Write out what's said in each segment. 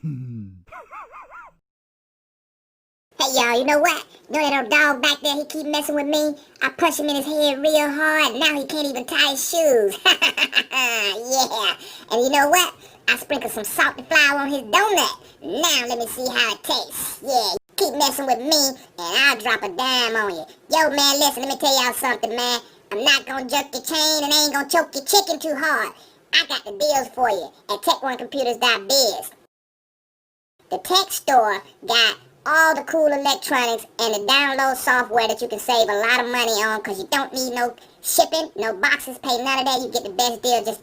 Hey y'all, you know what? You know that old dog back there, he keep messing with me? I punch him in his head real hard, now he can't even tie his shoes. Yeah, and you know what? I sprinkle some salty flour on his donut. Now let me see how it tastes. Yeah, keep messing with me, and I'll drop a dime on you. Yo man, listen, let me tell y'all something, man. I'm not gonna jerk your chain and I ain't gonna choke your chicken too hard. I got the deals for you at TechOneComputers.biz. The tech store got all the cool electronics and the download software that you can save a lot of money on because you don't need no shipping, no boxes, pay none of that. You get the best deal. Just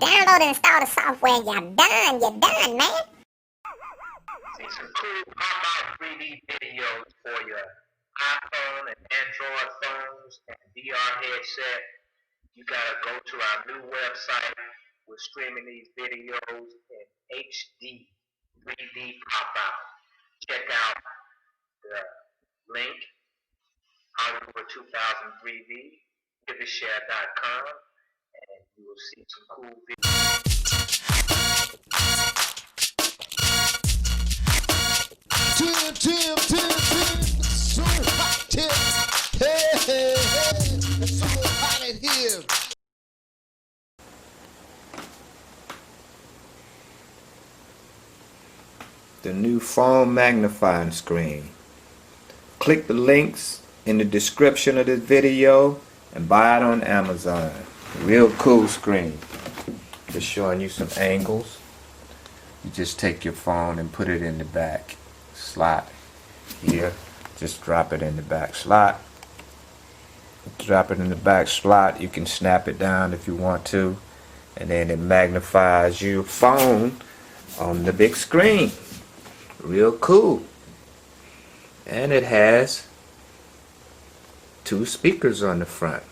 download and install the software and you're done. You're done, man. See some cool pop-out 3D videos for your iPhone and Android phones and VR headset. You gotta go to our new website. We're streaming these videos in HD 3D pop-out. Check out the link, Hollywood 2000 3D, Givershare.com, and you will see some cool videos. So hot, hey, it's so hot in here. The new phone magnifying screen. Click the links in the description of this video and buy it on Amazon. Real cool screen. Just showing you some angles. You just take your phone and put it in the back slot here. Just drop it in the back slot. Drop it in the back slot. You can snap it down if you want to, and then it magnifies your phone on the big screen. Real cool. And it has 2 speakers on the front.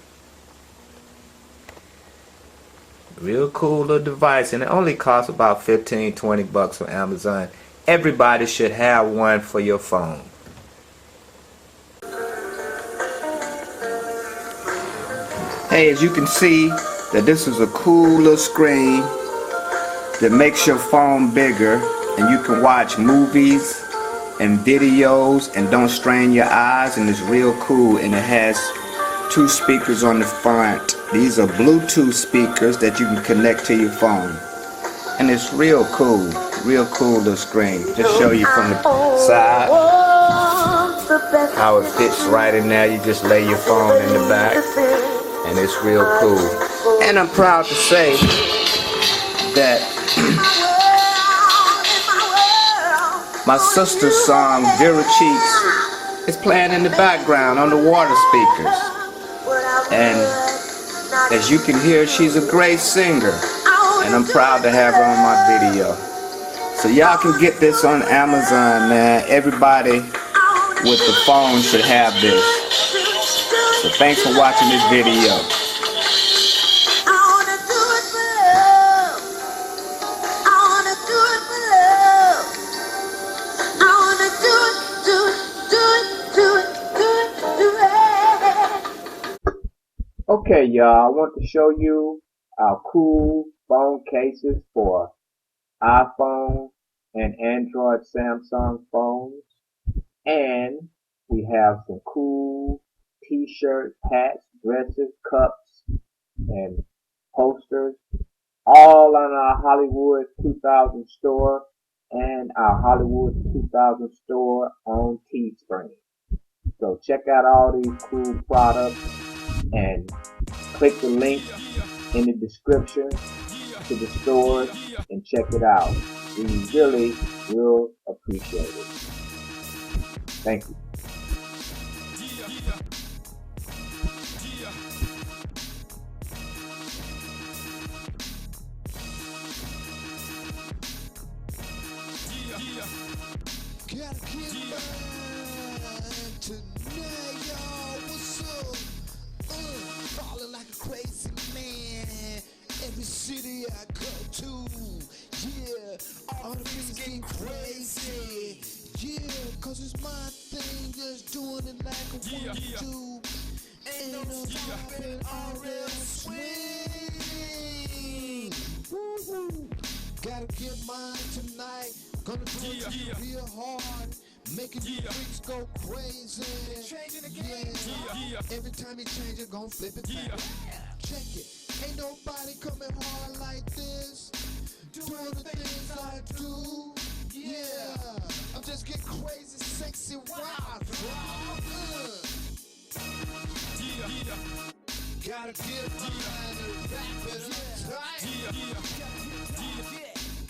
Real cool little device, and it only costs about 15-20 bucks on Amazon. Everybody should have one for your phone. Hey, as you can see, that this is a cool little screen that makes your phone bigger, and you can watch movies and videos and don't strain your eyes, and it's real cool. And it has 2 speakers on the front. These are Bluetooth speakers that you can connect to your phone, and it's real cool little screen. Just show you from the side how it fits right in there. You just lay your phone in the back, and it's real cool. And I'm proud to say that my sister's song, Vera is playing in the background on the water speakers. And as you can hear, she's a great singer. And I'm proud to have her on my video. So y'all can get this on Amazon, man. Everybody with the phone should have this. So thanks for watching this video. Okay, y'all, I want to show you our cool phone cases for iPhone and Android Samsung phones. And we have some cool t-shirts, hats, dresses, cups, and posters, all on our Hollywood 2000 store and our Hollywood 2000 store on Teespring. So check out all these cool products and click the link in the description to the stores and check it out. We really will appreciate it. Thank you. Gotta get mine tonight, y'all. What's up? Falling like a crazy man. Every city I go to, yeah, all the things get crazy. Yeah, cause it's my thing, just doing it like I want to do. Ain't no stopping RL swing. Woo-hoo. Gotta get mine tonight. Gonna torture you real hard, making you freaks go crazy. Changing the game. Every time you change it, gon' flip it back. Check it. Ain't nobody coming hard like this. Doing the things I do. Yeah. I'm just getting crazy, sexy, wild. Gotta get mine and wrap it up tight.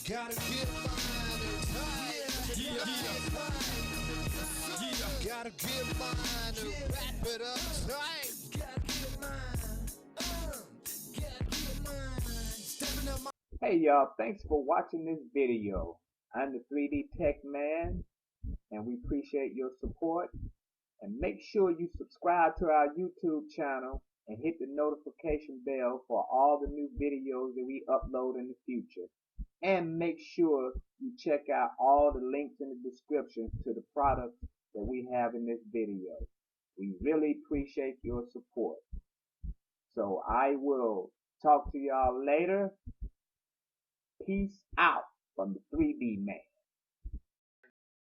Gotta get mine and tight. Gotta get mine and wrap it up tight. Gotta get mine. Gotta get mine. Stepping up my. Hey y'all, thanks for watching this video. I'm the 3D Tech Man, and we appreciate your support. And make sure you subscribe to our YouTube channel and hit the notification bell for all the new videos that we upload in the future. And make sure you check out all the links in the description to the products that we have in this video. We really appreciate your support. So I will talk to y'all later. Peace out from the 3D Man.